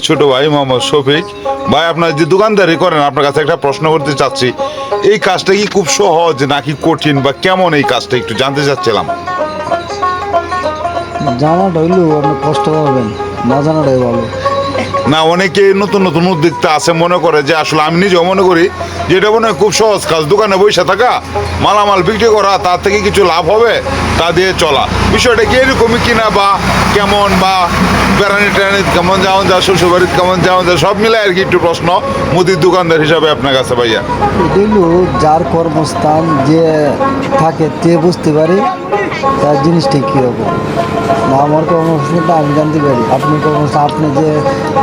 ছোট ভাই মোহাম্মদ শফিক ভাই, আপনার যে দোকানদারি করেন, আপনার কাছে একটা প্রশ্ন করতে চাচ্ছি। এই কাজটা কি খুব সহজ নাকি কঠিন, বা কেমন এই কাজটা একটু জানতে চাচ্ছিলাম। জানাটা হইলেও আপনি কষ্ট পাবেন, না জানাটাই ভালো। না, অনেকে নতুন নতুন উদ্যোক্তা আছে, মনে করে যে আসলে আমি নিজেও মনে করি যে এটা মনে হয় খুব সহজ কাজ, দোকানে বসে থাকা, মালামাল বিক্রি করা, তার থেকে কিছু লাভ হবে, তা দিয়ে চলা। বিষয়টা কি এরকমই কিনা, বা কেমন, বা বেড়ানি টেরানি কেমন যাওয়া যায়, শ্বশুরবাড়ির কেমন যাওয়া যায়, সব মিলে আর কি একটু প্রশ্ন মুদির দোকানদার হিসাবে আপনার কাছে ভাইয়া। এটা হইলো যার কর্মস্থান যে থাকে তে বুঝতে পারে তার জিনিসটা কীরকম। না, আমার কর্মস্থানটা আমি জানতে পারি, আপনি কর্মস্থান আপনি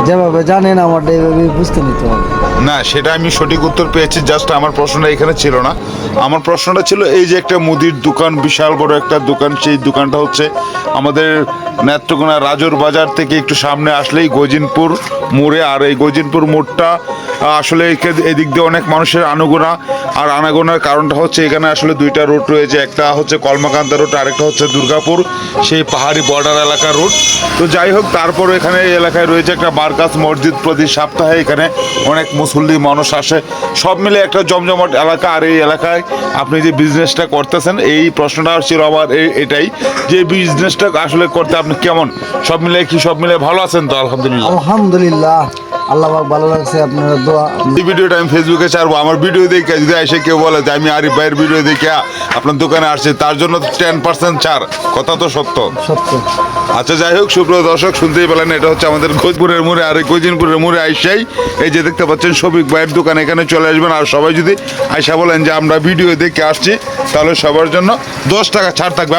যেভাবে জানেন আমারটা এইভাবে বুঝতে নিতে হবে। না, সেটা আমি সঠিক উত্তর পেয়েছি, জাস্ট আমার প্রশ্নটা এখানে ছিল না। আমার প্রশ্নটা ছিল এই যে একটা মুদির দোকান, বিশাল বড় একটা দোকান, সেই দোকানটা হচ্ছে আমাদের নেত্রকোনা রাজুর বাজার থেকে একটু সামনে আসলেই গজিনপুর মোড়ে। আর এই গজিনপুর মোড়টা আসলে এদিক দিয়ে অনেক মানুষের আনাগোনা, আর আনাগোনার কারণটা হচ্ছে এখানে আসলে দুইটা রুট রয়েছে, একটা হচ্ছে কলমাকান্দা রুট, আরেকটা হচ্ছে দুর্গাপুর, সেই পাহাড়ি বর্ডার এলাকার রুট। তো যাই হোক, তারপর এখানে এই এলাকায় রয়েছে একটা বারকাস মসজিদ, প্রতি সপ্তাহে এখানে অনেক মুসল্লি মানুষ আসে, সব মিলে একটা জমজমাট এলাকা। আর এই এলাকায় আপনি যে বিজনেসটা করতেছেন, এই প্রশ্নটা ছিল আমার এটাই, যে বিজনেসটা আসলে করতে আপনি কেমন, সব মিলে কি সব মিলে ভালো আছেন তো? আলহামদুলিল্লাহ। আলহামদুলিল্লাহ, আল্লাহ পাক ভালো লাগছে আপনার দোয়া। এই ভিডিওটা আমি ফেসবুকে ছাড়বো, আমার ভিডিও দেখে যদি এসে কেউ বলে যে আমি আরিফ ভাইয়ের ভিডিও দেখে আপনার দোকানে আসছি, তার জন্য 10% ছাড়, কথা তো সত্য। সত্য। আচ্ছা, যাই হোক, সুপ্রিয় দর্শক, শুনতেই পেলেন, এটা হচ্ছে আমাদের খোঁজপুরের মোড়ে। আর এই গজিনপুরের মোড়ে আইসাই এই যে দেখতে পাচ্ছেন শফিক ভাইয়ের দোকান, এখানে চলে আসবেন। আর সবাই যদি আইসা বলেন যে আমরা ভিডিও দেখে আসছি, তাহলে সবার জন্য 10 টাকা ছাড় থাকবে।